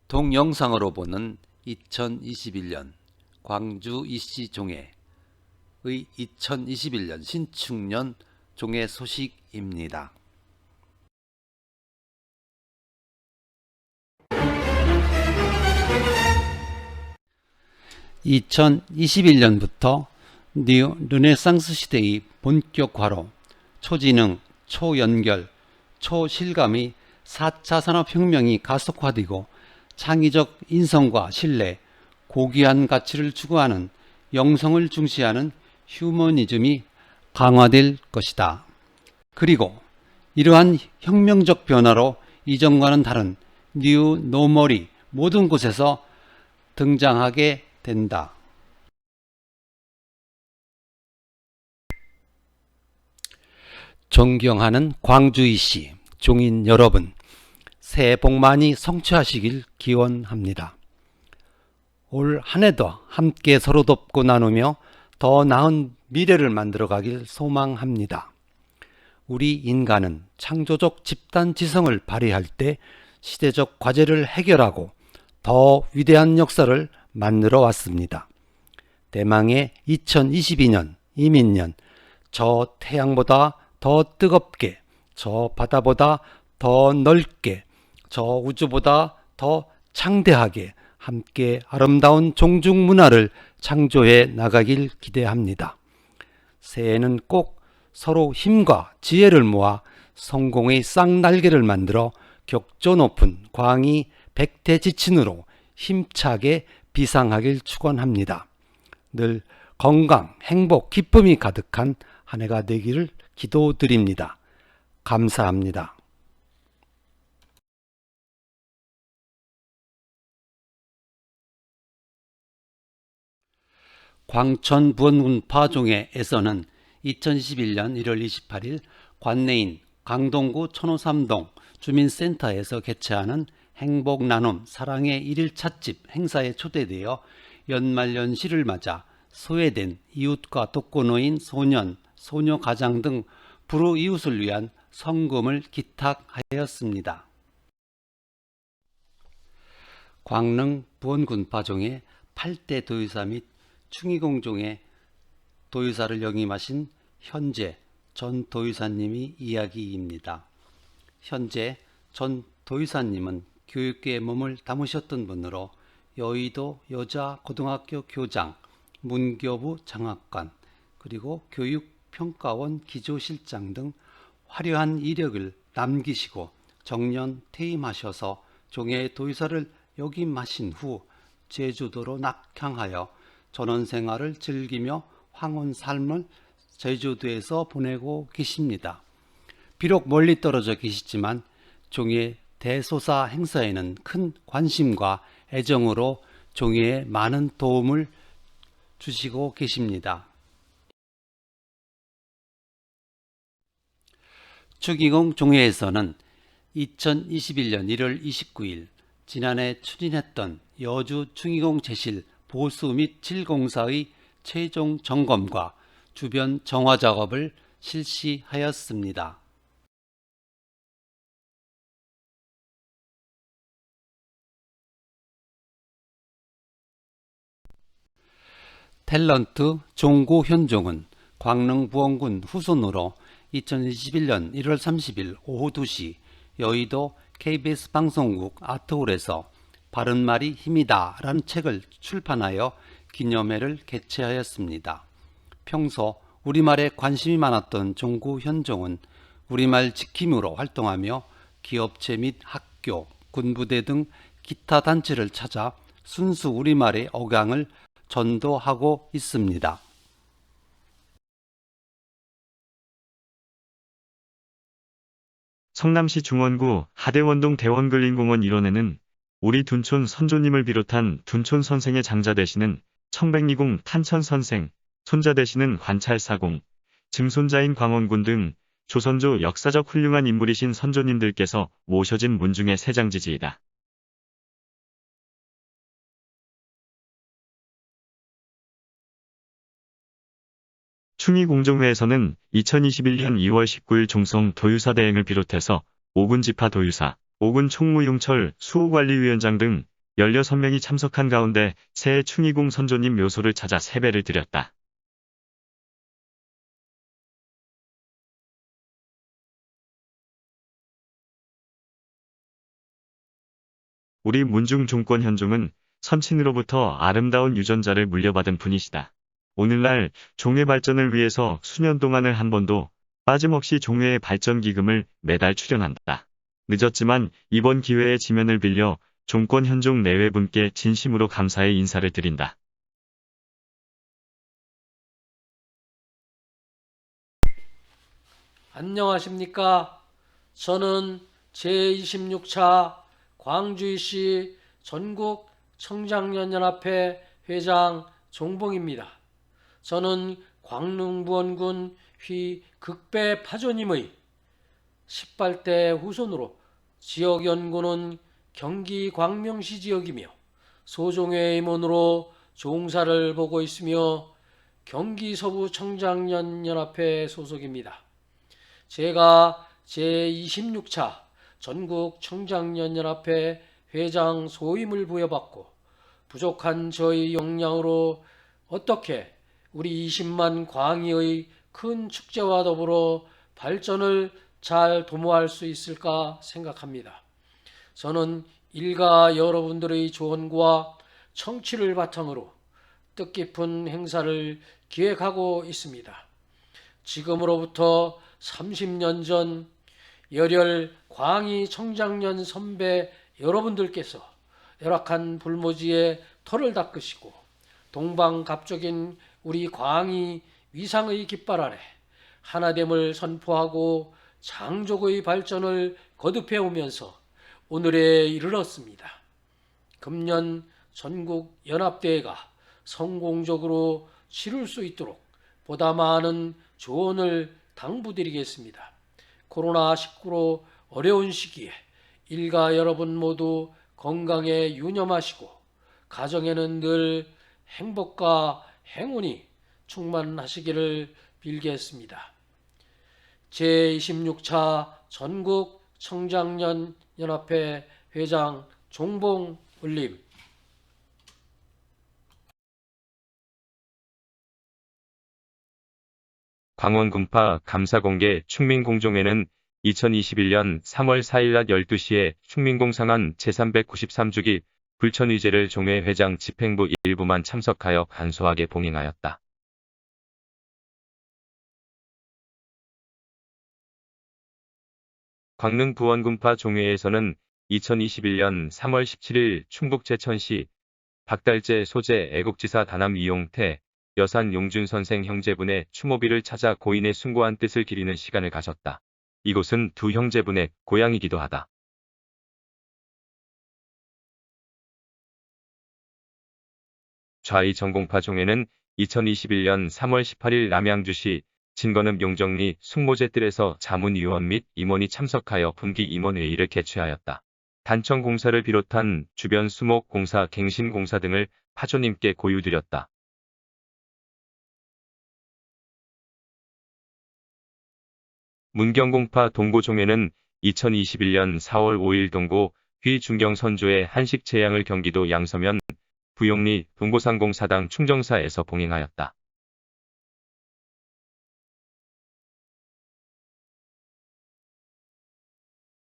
동영상으로 보는 2021년 광주 이씨 종회의 2021년 신축년 종회 소식입니다. 2021년부터 뉴 르네상스 시대의 본격화로 초지능, 초연결, 초실감의 4차 산업혁명이 가속화되고 창의적 인성과 신뢰, 고귀한 가치를 추구하는 영성을 중시하는 휴머니즘이 강화될 것이다. 그리고 이러한 혁명적 변화로 이전과는 다른 뉴 노멀이 모든 곳에서 등장하게 된다. 존경하는 광주이씨, 종인 여러분, 새해 복 많이 성취하시길 기원합니다. 올 한 해도 함께 서로 돕고 나누며 더 나은 미래를 만들어가길 소망합니다. 우리 인간은 창조적 집단 지성을 발휘할 때 시대적 과제를 해결하고 더 위대한 역사를 만들어 왔습니다. 대망의 2022년 이민년, 저 태양보다 더 뜨겁게, 저 바다보다 더 넓게, 저 우주보다 더 창대하게 함께 아름다운 종중 문화를 창조해 나가길 기대합니다. 새해에는 꼭 서로 힘과 지혜를 모아 성공의 쌍날개를 만들어 격조 높은 광희 백태지친으로 힘차게 비상하길 축원합니다. 늘 건강, 행복, 기쁨이 가득한 한 해가 되기를 기도드립니다. 감사합니다. 광천 부원군 파종회에서는 2021년 1월 28일 관내인 강동구 천호삼동 주민센터에서 개최하는 행복나눔 사랑의 1일 찻집 행사에 초대되어 연말연시를 맞아 소외된 이웃과 독거노인, 소년, 소녀가장 등 불우이웃을 위한 성금을 기탁하였습니다. 광릉 부원군 파종의 8대 도유사 및 충의공종의 도유사를 역임하신 현재 전 도유사님의 이야기입니다. 현재 전 도유사님은 교육계에 몸을 담으셨던 분으로 여의도 여자고등학교 교장, 문교부 장학관, 그리고 교육평가원 기조실장 등 화려한 이력을 남기시고 정년 퇴임하셔서 종회 도유사를 역임하신 후 제주도로 낙향하여 전원생활을 즐기며 황혼 삶을 제주도에서 보내고 계십니다. 비록 멀리 떨어져 계시지만 종회 대소사 행사에는 큰 관심과 애정으로 종회에 많은 도움을 주시고 계십니다. 추기공 종회에서는 2021년 1월 29일 지난해 추진했던 여주 추기공 제실 보수 및 질공사의 최종 점검과 주변 정화 작업을 실시하였습니다. 탤런트 종구 현종은 광릉 부원군 후손으로 2021년 1월 30일 오후 2시 여의도 KBS 방송국 아트홀에서 바른말이 힘이다 라는 책을 출판하여 기념회를 개최하였습니다. 평소 우리말에 관심이 많았던 종구 현종은 우리말 지킴으로 활동하며 기업체 및 학교, 군부대 등 기타 단체를 찾아 순수 우리말의 억양을 전도하고 있습니다. 성남시 중원구 하대원동 대원근린공원 일원에는 우리 둔촌 선조님을 비롯한 둔촌 선생의 장자 되시는 청백리공 탄천 선생, 손자 되시는 관찰사공, 증손자인 광원군 등 조선조 역사적 훌륭한 인물이신 선조님들께서 모셔진 문중의 세장지지이다. 충의공정회에서는 2021년 2월 19일 종성 도유사 대행을 비롯해서 오군 지파 도유사, 오군 총무용철 수호관리위원장 등 16명이 참석한 가운데 새해 충의궁 선조님 묘소를 찾아 세배를 드렸다. 우리 문중 종권 현종은 선친으로부터 아름다운 유전자를 물려받은 분이시다. 오늘날 종회 발전을 위해서 수년 동안을 한 번도 빠짐없이 종회의 발전 기금을 매달 출연한다. 늦었지만 이번 기회에 지면을 빌려 종권 현종 내외분께 진심으로 감사의 인사를 드린다. 안녕하십니까. 저는 제26차 광주시 전국 청장년연합회 회장 종봉입니다. 저는 광릉부원군 휘 극배 파조님의 18대 후손으로 지역연구는 경기 광명시 지역이며 소종회 임원으로 종사를 보고 있으며 경기 서부 청장년연합회 소속입니다. 제가 제26차 전국 청장년연합회 회장 소임을 부여받고 부족한 저희 역량으로 어떻게 우리 20만 광희의 큰 축제와 더불어 발전을 잘 도모할 수 있을까 생각합니다. 저는 일가 여러분들의 조언과 청취를 바탕으로 뜻깊은 행사를 기획하고 있습니다. 지금으로부터 30년 전 열혈 광희 청장년 선배 여러분들께서 열악한 불모지에 터를 닦으시고 동방갑적인 우리 광희 위상의 깃발 아래 하나됨을 선포하고 장족의 발전을 거듭해 오면서 오늘에 이르렀습니다. 금년 전국 연합대회가 성공적으로 치룰 수 있도록 보다 많은 조언을 당부드리겠습니다. 코로나19로 어려운 시기에 일가 여러분 모두 건강에 유념하시고 가정에는 늘 행복과 행운이 충만하시기를 빌겠습니다. 제26차 전국 청장년 연합회 회장 종봉 울림. 광원 군파 감사공개 충민공종회는 2021년 3월 4일 낮 12시에 충민공 상한 제393주기 불천의제를 종회 회장 집행부 일부만 참석하여 간소하게 봉행하였다. 광릉 부원군파 종회에서는 2021년 3월 17일 충북 제천시 박달재 소재 애국지사 다남 이용태 여산 용준 선생 형제분의 추모비를 찾아 고인의 숭고한 뜻을 기리는 시간을 가졌다. 이곳은 두 형제분의 고향이기도 하다. 좌이 전공파 종회는 2021년 3월 18일 남양주시 진건읍 용정리 숭모제뜰에서 자문위원 및 임원이 참석하여 분기 임원회의를 개최하였다. 단청 공사를 비롯한 주변 수목 공사, 갱신 공사 등을 파조님께 고유드렸다. 문경공파 동고종회는 2021년 4월 5일 동고 휘 중경선조의 한식 제양을 경기도 양서면 부용리 동고상공사당 충정사에서 봉행하였다.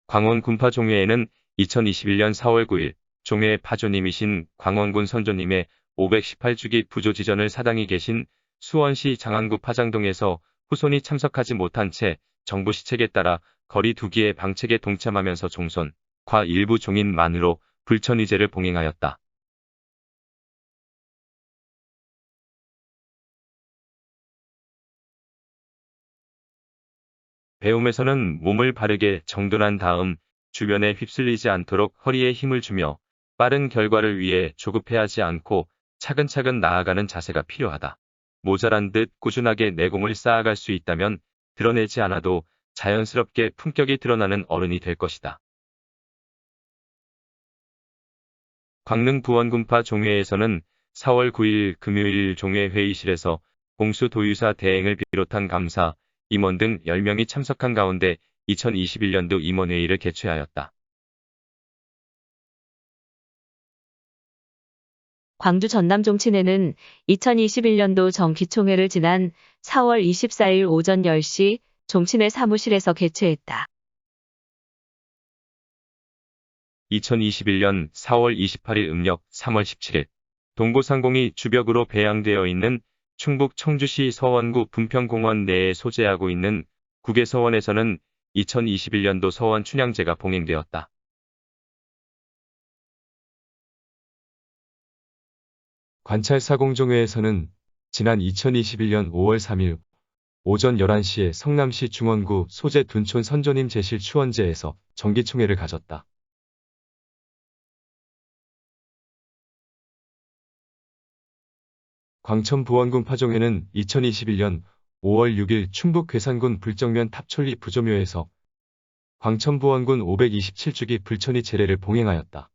광원 군파 종회에는 2021년 4월 9일 종회 파조님이신 광원군 선조님의 518주기 부조지전을 사당이 계신 수원시 장안구 파장동에서 후손이 참석하지 못한 채 정부 시책에 따라 거리 두기의 방책에 동참하면서 종손, 과 일부 종인만으로 불천의제를 봉행하였다. 배움에서는 몸을 바르게 정돈한 다음 주변에 휩쓸리지 않도록 허리에 힘을 주며 빠른 결과를 위해 조급해하지 않고 차근차근 나아가는 자세가 필요하다. 모자란 듯 꾸준하게 내공을 쌓아갈 수 있다면 드러내지 않아도 자연스럽게 품격이 드러나는 어른이 될 것이다. 광릉 부원군파 종회에서는 4월 9일 금요일 종회 회의실에서 공수도유사 대행을 비롯한 감사, 임원 등 10명이 참석한 가운데 2021년도 임원회의를 개최하였다. 광주 전남종친회는 2021년도 정기총회를 지난 4월 24일 오전 10시 종친회 사무실에서 개최했다. 2021년 4월 28일 음력 3월 17일 동부상공이 주벽으로 배양되어 있는 충북 청주시 서원구 분평공원 내에 소재하고 있는 국외서원에서는 2021년도 서원 춘향제가 봉행되었다. 관찰사공종회에서는 지난 2021년 5월 3일 오전 11시에 성남시 중원구 소재 둔촌 선조님 제실 추원제에서 정기총회를 가졌다. 광천부원군 파종회는 2021년 5월 6일 충북 괴산군 불정면 탑촌리 부조묘에서 광천부원군 527주기 불천이 제례를 봉행하였다.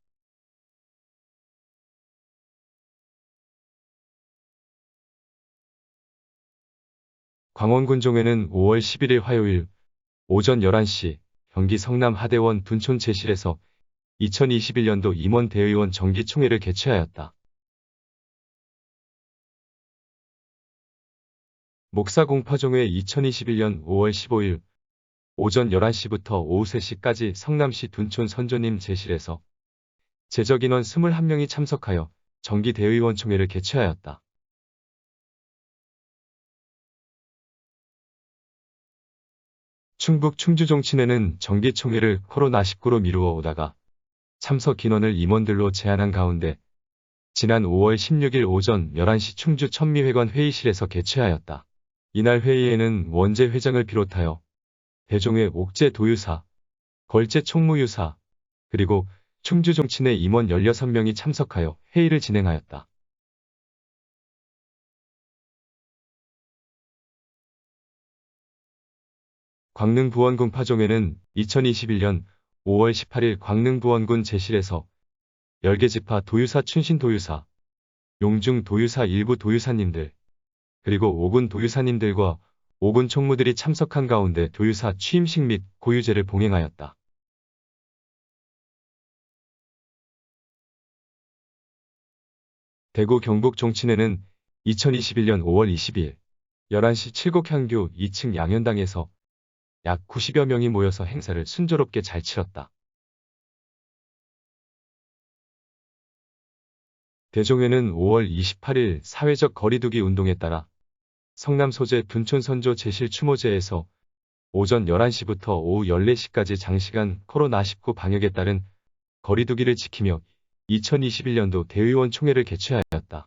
광원군종회는 5월 11일 화요일 오전 11시 경기 성남 하대원 둔촌 제실에서 2021년도 임원 대의원 정기총회를 개최하였다. 목사공파종회 2021년 5월 15일 오전 11시부터 오후 3시까지 성남시 둔촌 선조님 제실에서 제적인원 21명이 참석하여 정기대의원 총회를 개최하였다. 충북 충주종친회는 정기총회를 코로나19로 미루어 오다가 참석 인원을 임원들로 제한한 가운데 지난 5월 16일 오전 11시 충주 천미회관 회의실에서 개최하였다. 이날 회의에는 원재 회장을 비롯하여 대종회 옥재 도유사, 걸재 총무유사, 그리고 충주종친회 임원 16명이 참석하여 회의를 진행하였다. 광릉부원군 파종회는 2021년 5월 18일 광릉부원군 제실에서 열계지파 도유사 춘신 도유사, 용중 도유사 일부 도유사님들, 그리고 오군 도유사님들과 오군 총무들이 참석한 가운데 도유사 취임식 및 고유제를 봉행하였다. 대구 경북 종친회는 2021년 5월 22일 11시 칠곡향교 2층 양현당에서 약 90여 명이 모여서 행사를 순조롭게 잘 치렀다. 대종회는 5월 28일 사회적 거리두기 운동에 따라 성남 소재 둔촌 선조 제실 추모제에서 오전 11시부터 오후 14시까지 장시간 코로나19 방역에 따른 거리두기를 지키며 2021년도 대의원 총회를 개최하였다.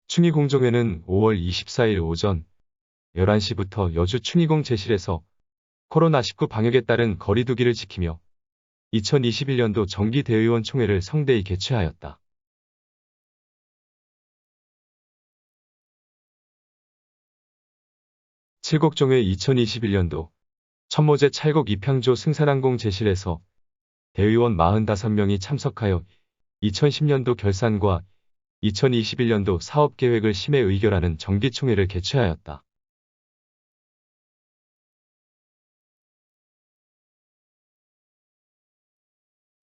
충의공종회는 5월 24일 오전 11시부터 여주 충의공 제실에서 코로나19 방역에 따른 거리두기를 지키며 2021년도 정기대의원 총회를 성대히 개최하였다. 칠곡종회 2021년도 천모제 찰곡 입향조 승산항공 제실에서 대의원 45명이 참석하여 2010년도 결산과 2021년도 사업계획을 심해 의결하는 정기총회를 개최하였다.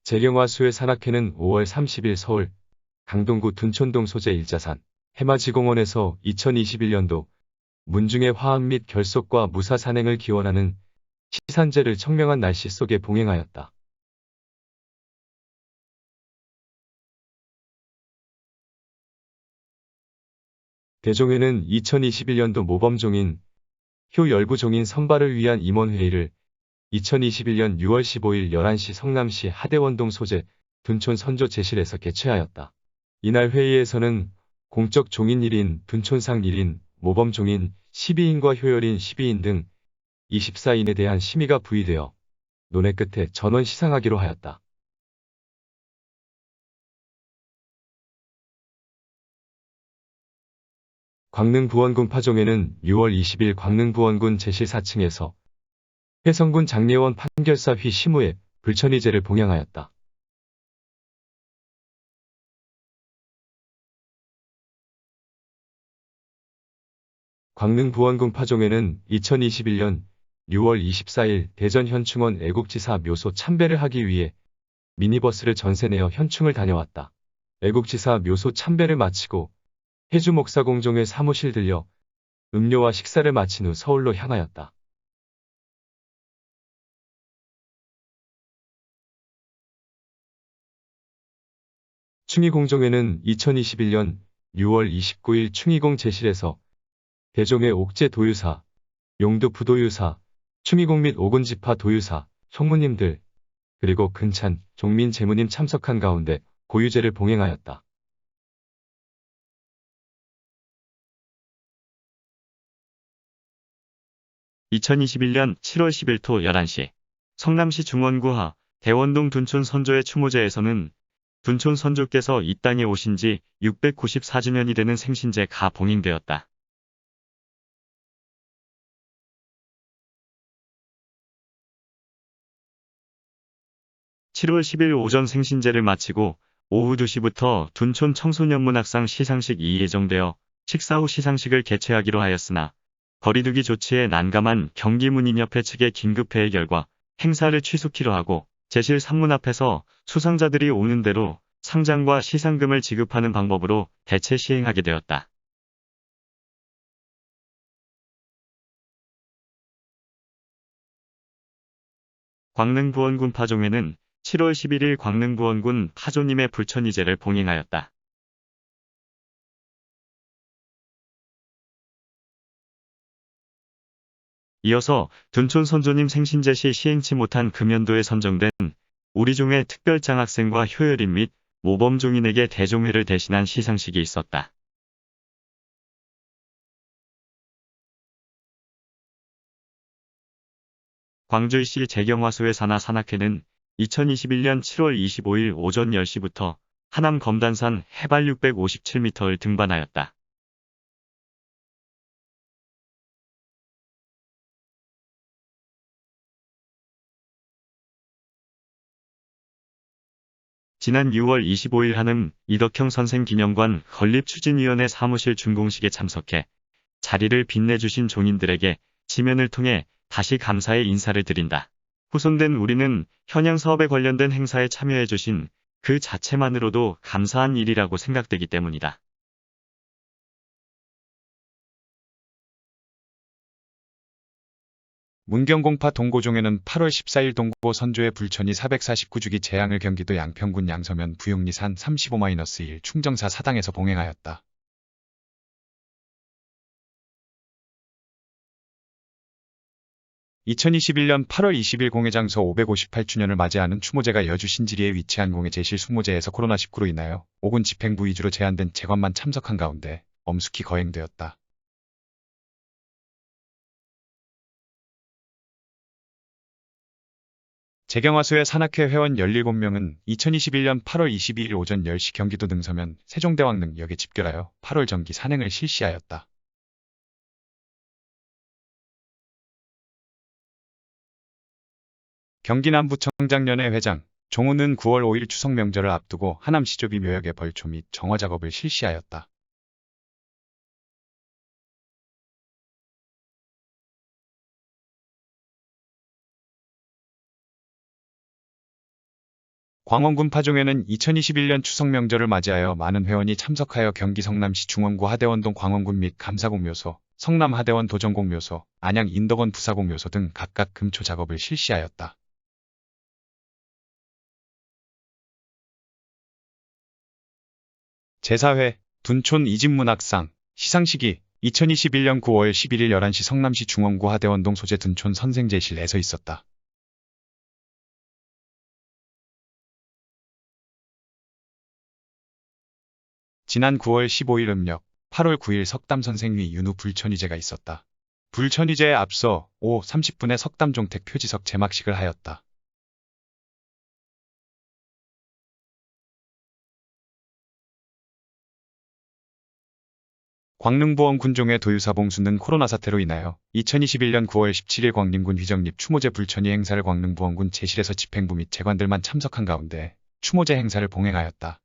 재경화수의 산악회는 5월 30일 서울 강동구 둔촌동 소재 일자산 해마지공원에서 2021년도 문중의 화학 및 결속과 무사 산행을 기원하는 시산제를 청명한 날씨 속에 봉행하였다. 대종회는 2021년도 모범종인 효열부종인 선발을 위한 임원회의를 2021년 6월 15일 11시 성남시 하대원동 소재 둔촌 선조 제실에서 개최하였다. 이날 회의에서는 공적 종인 1인, 둔촌상 1인, 모범종인 12인과 효열인 12인 등 24인에 대한 심의가 부의되어 논의 끝에 전원 시상하기로 하였다. 광릉부원군 파종회는 6월 20일 광릉부원군 제실 4층에서 회성군 장례원 판결사 휘 시무에 불천이제를 봉양하였다. 광릉부원군 파종회는 2021년 6월 24일 대전 현충원 애국지사 묘소 참배를 하기 위해 미니버스를 전세 내어 현충을 다녀왔다. 애국지사 묘소 참배를 마치고 해주 목사공종의 사무실 들려 음료와 식사를 마친 후 서울로 향하였다. 충의공종회는 2021년 6월 29일 충의공 제실에서 대종의 옥제 도유사, 용두 부도유사, 충의공 및 오군지파 도유사, 총무님들, 그리고 근찬, 종민 재무님 참석한 가운데 고유제를 봉행하였다. (2021년 7월 10일) 토 11시 성남시 중원구하 대원동 둔촌 선조의 추모제에서는 둔촌 선조께서 이 땅에 오신 지 694주년이 되는 생신제가 봉행되었다. (7월 10일) 오전 생신제를 마치고 오후 2시부터 둔촌 청소년문학상 시상식이 예정되어 식사 후 시상식을 개최하기로 하였으나 거리두기 조치에 난감한 경기문인협회 측의 긴급회의 결과 행사를 취소키로 하고 제실 산문 앞에서 수상자들이 오는 대로 상장과 시상금을 지급하는 방법으로 대체 시행하게 되었다. 광릉부원군 파종회는 7월 11일 광릉부원군 파조님의 불천이제를 봉행하였다. 이어서 둔촌 선조님 생신제 시 시행치 못한 금연도에 선정된 우리종의 특별장학생과 효열인 및 모범종인에게 대종회를 대신한 시상식이 있었다. 광주시 재경화수의 산하 산악회는 2021년 7월 25일 오전 10시부터 하남 검단산 해발 657m를 등반하였다. 지난 6월 25일 한음 이덕형 선생 기념관 건립추진위원회 사무실 준공식에 참석해 자리를 빛내주신 종인들에게 지면을 통해 다시 감사의 인사를 드린다. 후손된 우리는 현양 사업에 관련된 행사에 참여해주신 그 자체만으로도 감사한 일이라고 생각되기 때문이다. 문경공파 동고종회는 8월 14일 동고 선조의 불천이 449주기 재앙을 경기도 양평군 양서면 부용리산 35-1 충정사 사당에서 봉행하였다. (2021년 8월 20일) 공해장서 558주년을 맞이하는 추모제가 여주 신지리에 위치한 공해 제실 숙모제에서 코로나19로 인하여 오군 집행부 위주로 제한된 재관만 참석한 가운데 엄숙히 거행되었다. 재경화수의 산악회 회원 17명은 2021년 8월 22일 오전 10시 경기도 능서면 세종대왕릉역에 집결하여 8월 정기 산행을 실시하였다. 경기남부청장연회 회장 종우는 9월 5일 추석 명절을 앞두고 하남 시조비 묘역의 벌초 및 정화 작업을 실시하였다. 광원군 파종회는 2021년 추석 명절을 맞이하여 많은 회원이 참석하여 경기 성남시 중원구 하대원동 광원군 및 감사공 묘소, 성남 하대원 도전공 묘소, 안양 인덕원 부사공 묘소 등 각각 금초 작업을 실시하였다. 제4회 둔촌 이집문학상 시상식이 2021년 9월 11일 11시 성남시 중원구 하대원동 소재 둔촌 선생제실에서 있었다. 지난 9월 15일 음력 8월 9일 석담선생위 윤후 불천이제가 있었다. 불천이제에 앞서 오후 30분에 석담종택 표지석 제막식을 하였다. 광릉부원 군종회 도유사 봉수는 코로나 사태로 인하여 2021년 9월 17일 광림군 휘정립 추모제 불천이 행사를 광릉부원군 제실에서 집행부 및 재관들만 참석한 가운데 추모제 행사를 봉행하였다.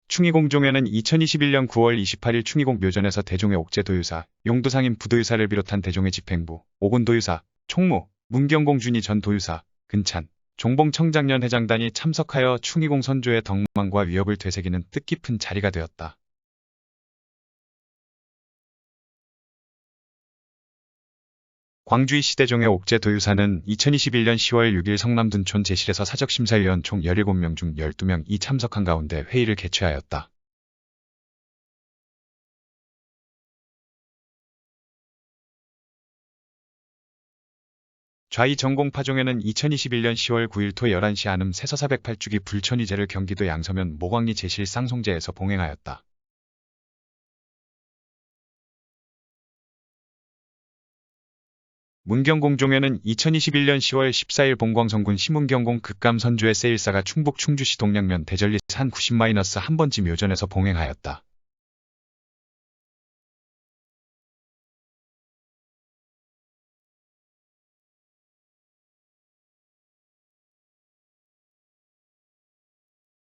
충의공종에는 2021년 9월 28일 충의공 묘전에서 대종의 옥제 도유사, 용도상인 부도유사를 비롯한 대종의 집행부, 오군 도유사, 총무, 문경공 준이 전 도유사, 근찬, 종봉 청장년 회장단이 참석하여 충의공 선조의 덕망과 위협을 되새기는 뜻깊은 자리가 되었다. 광주이 시대종의 옥제 도유사는 2021년 10월 6일 성남 둔촌 제실에서 사적심사위원 총 17명 중 12명이 참석한 가운데 회의를 개최하였다. 좌이 전공파종에는 2021년 10월 9일 토 11시 안음 세서 408주기 불천이제를 경기도 양서면 모광리 제실 쌍송제에서 봉행하였다. 문경공종에는 2021년 10월 14일 봉광성군 심문경공 극감선주의 세일사가 충북 충주시 동량면 대전리 산 90-1번지 묘전에서 봉행하였다.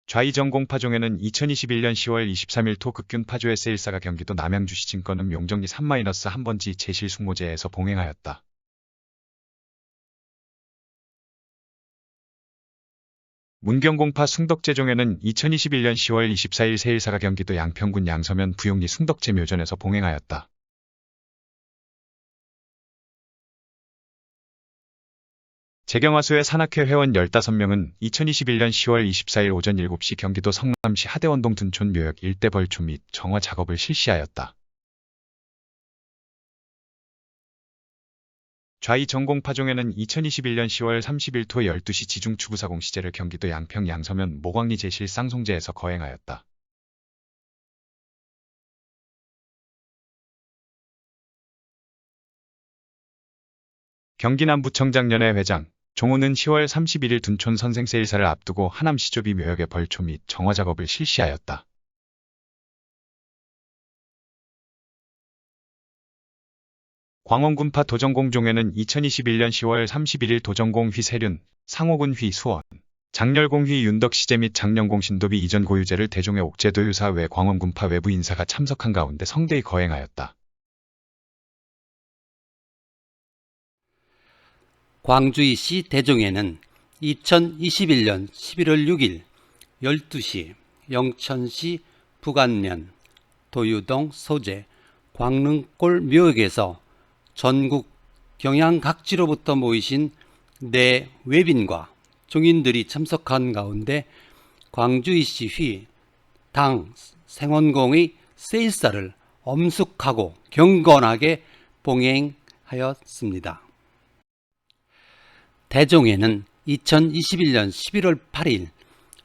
좌이전공파종에는 2021년 10월 23일 토 극균파조의 세일사가 경기도 남양주시 진건음 용정리 3-1번지 제실 숙모제에서 봉행하였다. 문경공파 숭덕제종에는 2021년 10월 24일 세일사가 경기도 양평군 양서면 부용리 숭덕제 묘전에서 봉행하였다. 재경화수의 산악회 회원 15명은 2021년 10월 24일 오전 7시 경기도 성남시 하대원동 둔촌 묘역 일대 벌초 및 정화 작업을 실시하였다. 좌이 전공파종에는 2021년 10월 30일 토 12시 지중추구사공 시제를 경기도 양평 양서면 모광리 제실 쌍송제에서 거행하였다. 경기 남부청장년회 회장 종호는 10월 31일 둔촌 선생 세일사를 앞두고 하남시조비 묘역의 벌초 및 정화 작업을 실시하였다. 광원군파 도전공종에는 2021년 10월 31일 도전공 휘세륜, 상호군 휘 수원, 장렬공 휘 윤덕시제 및 장령공 신도비 이전 고유제를 대종의 옥제 도유사 외 광원군파 외부 인사가 참석한 가운데 성대히 거행하였다. 광주이시 대종에는 2021년 11월 6일 12시 영천시 북안면 도유동 소재 광릉골 묘역에서 전국 경양 각지로부터 모이신 내 외빈과 종인들이 참석한 가운데 광주이시 휘 당 생원공의 세일사를 엄숙하고 경건하게 봉행하였습니다. 대종에는 2021년 11월 8일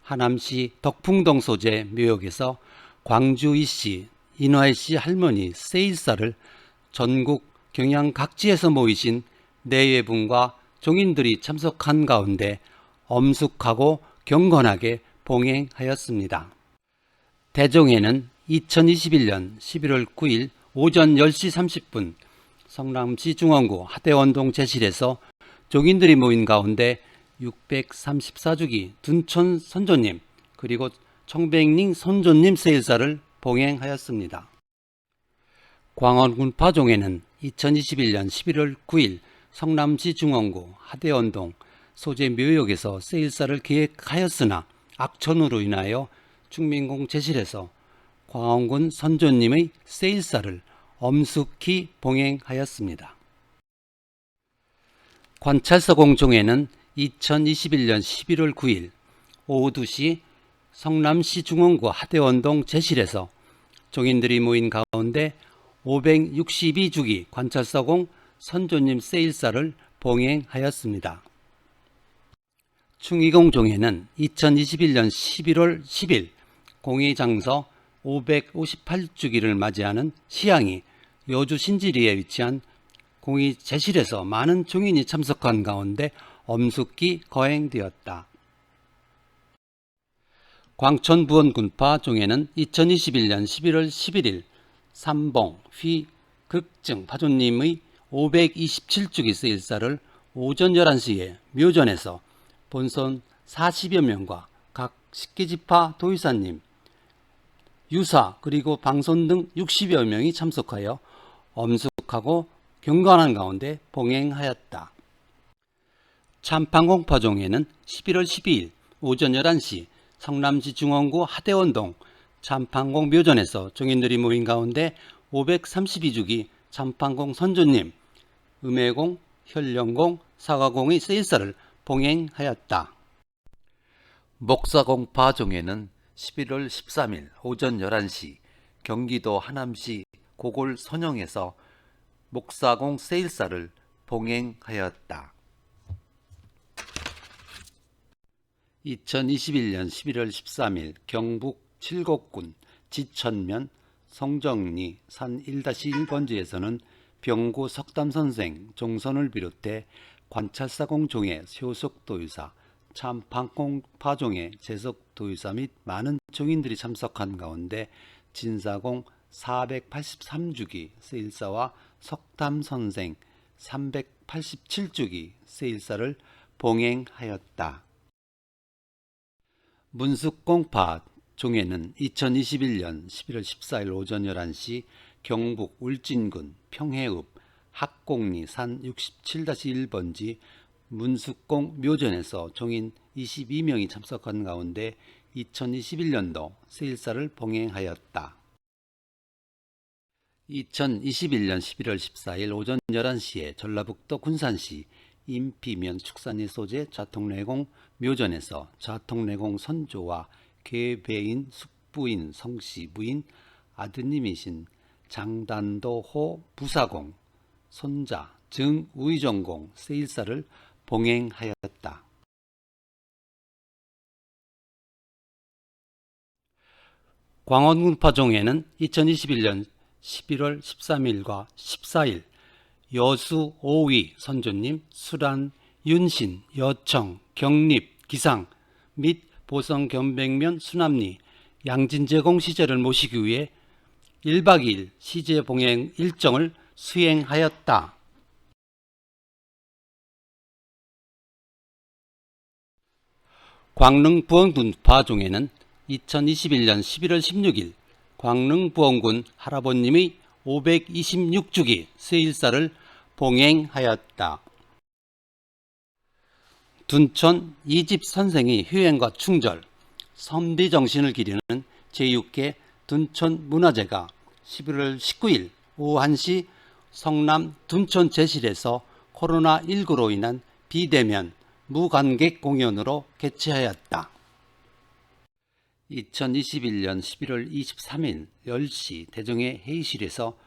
하남시 덕풍동 소재 묘역에서 광주이씨 인화이씨 할머니 세일사를 전국 경양 각지에서 모이신 내외분과 종인들이 참석한 가운데 엄숙하고 경건하게 봉행하였습니다. 대종에는 2021년 11월 9일 오전 10시 30분 성남시 중원구 하대원동 제실에서 종인들이 모인 가운데 634주기 둔촌 선조님 그리고 청백링 선조님 세일사를 봉행하였습니다. 광원군 파종에는 2021년 11월 9일 성남시 중원구 하대원동 소재 묘역에서 세일사를 계획하였으나 악천후로 인하여 충민공 제실에서 광원군 선조님의 세일사를 엄숙히 봉행하였습니다. 관찰서 공종에는 2021년 11월 9일 오후 2시 성남시 중원구 하대원동 제실에서 종인들이 모인 가운데 562주기 관찰서공 선조님 세일사를 봉행하였습니다. 충의공종에는 2021년 11월 10일 공의장서 558주기를 맞이하는 시향이 여주 신지리에 위치한 공의 제실에서 많은 종인이 참석한 가운데 엄숙히 거행되었다. 광천부원군파 종에는 2021년 11월 11일 삼봉 휘 극증 파존님의 527주기 세일사를 오전 11시에 묘전에서 본선 40여 명과 각 식기지파 도의사님, 유사 그리고 방손 등 60여 명이 참석하여 엄숙하고 경건한 가운데 봉행하였다. 참판공파종회는 11월 12일 오전 11시 성남시 중원구 하대원동 참판공 묘전에서 종인들이 모인 가운데 532주기 참판공 선조님, 음해공, 현령공, 사과공의 세일사를 봉행하였다. 목사공파종회는 11월 13일 오전 11시 경기도 하남시 고골 선영에서 목사공 세일사를 봉행하였다. 2021년 11월 13일 경북 칠곡군 지천면 성정리 산 1-1번지에서는 병구 석담선생 종선을 비롯해 관찰사공 종회 효속 도유사, 참판공 파종회 재석 도유사 및 많은 종인들이 참석한 가운데 진사공 483주기 세일사와 석담선생 387주기 세일사를 봉행하였다. 문숙공파 종회는 2021년 11월 14일 오전 11시 경북 울진군 평해읍 학곡리 산 67-1번지 문숙공 묘전에서 종인 22명이 참석한 가운데 2021년도 세일사를 봉행하였다. 2021년 11월 14일 오전 11시에 전라북도 군산시 인피면 축산리 소재 좌통내공 묘전에서 좌통내공 선조와 계배인 숙부인 성씨 부인 아드님이신 장단도호 부사공 손자 증우의정공 세일사를 봉행하였다. 광원군파종회는 2021년 11월 13일과 14일 여수 오위 선조님, 수란, 윤신, 여청, 경립, 기상 및 보성 견백면 수남리, 양진제공 시제를 모시기 위해 1박 2일 시제 봉행 일정을 수행하였다. 광릉부원군파종회는 2021년 11월 16일 광릉부원군 할아버님의 526주기 세일사를 봉행하였다. 둔촌 이집 선생의 휴행과 충절, 선비 정신을 기리는 제6회 둔촌 문화제가 11월 19일 오후 1시 성남 둔촌 제실에서 코로나19로 인한 비대면 무관객 공연으로 개최하였다. 2021년 11월 23일 10시 대정회 회의실에서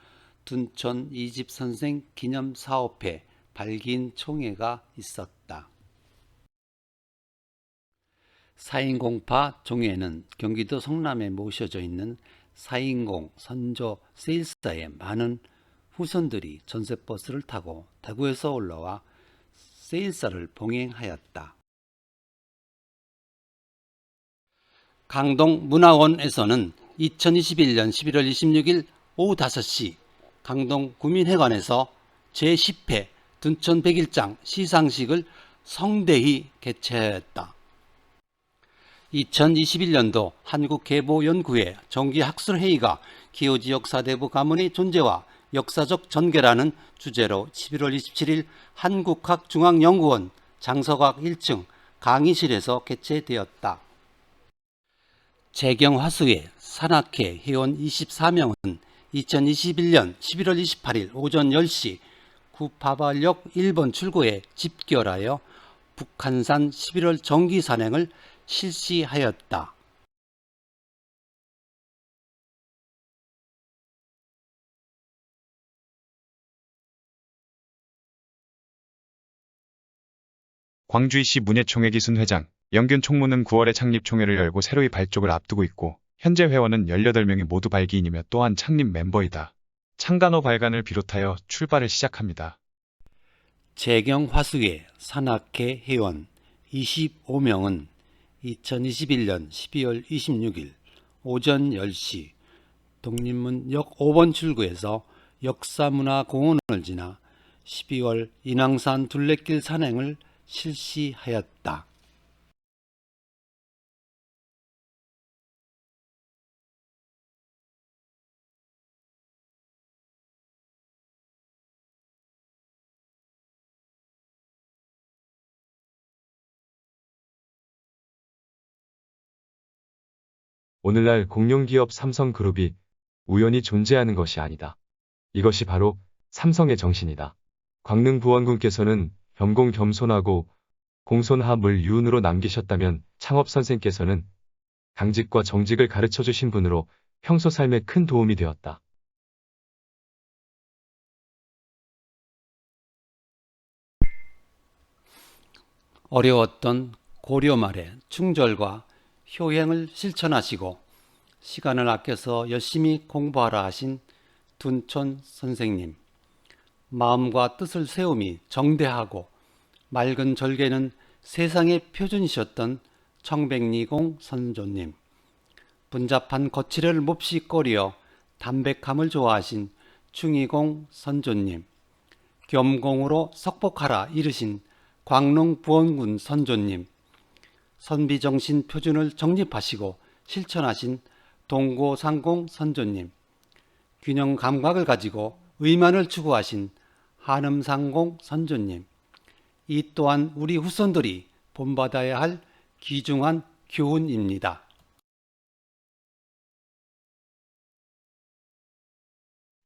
둔촌 이집 선생 기념사업회 발기인 총회가 있었다. 사인공파 종회는 경기도 성남에 모셔져 있는 사인공 선조 세일사의 많은 후손들이 전세버스를 타고 대구에서 올라와 세일사를 봉행하였다. 강동문화원에서는 2021년 11월 26일 오후 5시 강동구민회관에서 제10회 둔촌 백일장 시상식을 성대히 개최하였다. 2021년도 한국계보연구회 정기학술회의가 기호지역 사대부 가문의 존재와 역사적 전개라는 주제로 11월 27일 한국학중앙연구원 장서각 1층 강의실에서 개최되었다. 재경화수회 산악회 회원 24명은 2021년 11월 28일 오전 10시 구파발역 1번 출구에 집결하여 북한산 11월 정기산행을 실시하였다. 광주이시 문예총회 기순 회장, 영균 총무는 9월에 창립 총회를 열고 새로이 발족을 앞두고 있고 현재 회원은 18명이 모두 발기인이며 또한 창립 멤버이다. 창간호 발간을 비롯하여 출발을 시작합니다. 재경화수회 산악회 회원 25명은 2021년 12월 26일 오전 10시 독립문역 5번 출구에서 역사문화공원을 지나 12월 인왕산 둘레길 산행을 실시하였다. 오늘날 공룡기업 삼성그룹이 우연히 존재하는 것이 아니다. 이것이 바로 삼성의 정신이다. 광릉부원군께서는 겸공 겸손하고 공손함을 유운으로 남기셨다면 창업 선생께서는 강직과 정직을 가르쳐 주신 분으로 평소 삶에 큰 도움이 되었다. 어려웠던 고려 말의 충절과 효행을 실천하시고 시간을 아껴서 열심히 공부하라 하신 둔촌 선생님. 마음과 뜻을 세움이 정대하고 맑은 절개는 세상의 표준이셨던 청백리공 선조님. 분잡한 거칠을 몹시 꺼려 담백함을 좋아하신 충이공 선조님. 겸공으로 석복하라 이르신 광릉부원군 선조님. 선비정신 표준을 정립하시고 실천하신 동고상공 선조님. 균형 감각을 가지고 의만을 추구하신 한음상공 선조님. 이 또한 우리 후손들이 본받아야 할 귀중한 교훈입니다.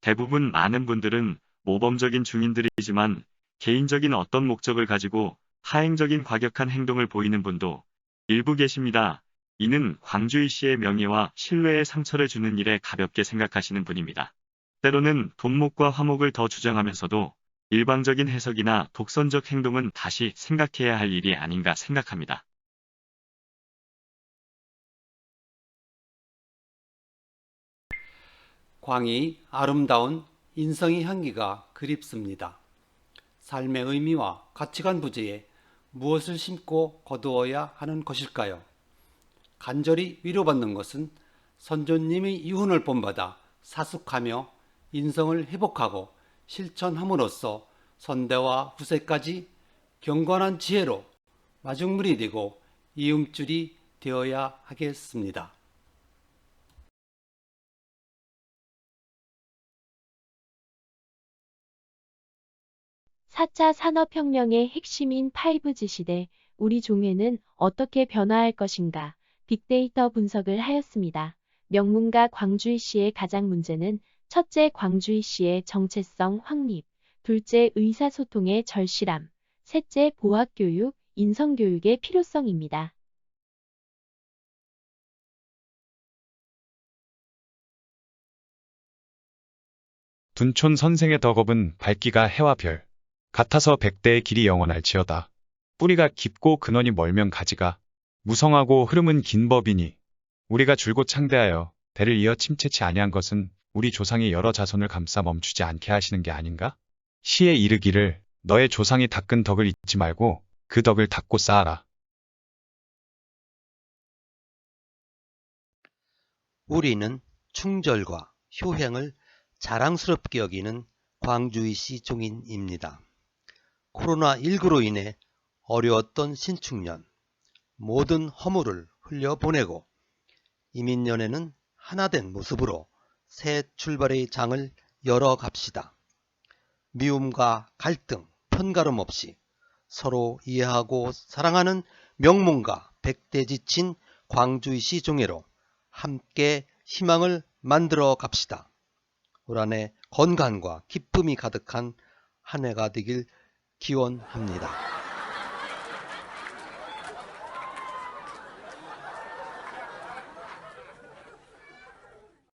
대부분 많은 분들은 모범적인 중인들이지만 개인적인 어떤 목적을 가지고 하행적인 과격한 행동을 보이는 분도 일부 계십니다. 이는 광주이 씨의 명예와 신뢰에 상처를 주는 일에 가볍게 생각하시는 분입니다. 때로는 돈목과 화목을 더 주장하면서도 일방적인 해석이나 독선적 행동은 다시 생각해야 할 일이 아닌가 생각합니다. 광이 아름다운 인성의 향기가 그립습니다. 삶의 의미와 가치관 부재에 무엇을 심고 거두어야 하는 것일까요? 간절히 위로받는 것은 선조님의 유훈을 본받아 사숙하며 인성을 회복하고 실천함으로써 선대와 후세까지 경건한 지혜로 마중물이 되고 이음줄이 되어야 하겠습니다. 4차 산업혁명의 핵심인 5G 시대, 우리 종회는 어떻게 변화할 것인가 빅데이터 분석을 하였습니다. 명문가 광주이 씨의 가장 문제는 첫째 광주이 씨의 정체성 확립, 둘째 의사소통의 절실함, 셋째 보학교육, 인성교육의 필요성입니다. 둔촌 선생의 덕업은 밝기가 해와 별 같아서 백대의 길이 영원할지어다. 뿌리가 깊고 근원이 멀면 가지가 무성하고 흐름은 긴 법이니 우리가 줄곧 창대하여 대를 이어 침체치 아니한 것은 우리 조상의 여러 자손을 감싸 멈추지 않게 하시는 게 아닌가? 시에 이르기를 너의 조상이 닦은 덕을 잊지 말고 그 덕을 닦고 쌓아라. 우리는 충절과 효행을 자랑스럽게 여기는 광주이 씨 종인입니다. 코로나19로 인해 어려웠던 신축년, 모든 허물을 흘려보내고 이민년에는 하나된 모습으로 새 출발의 장을 열어갑시다. 미움과 갈등, 편가름 없이 서로 이해하고 사랑하는 명문가 백대지친 광주이 씨 종회로 함께 희망을 만들어 갑시다. 올 한해 건강과 기쁨이 가득한 한 해가 되길 기원합니다.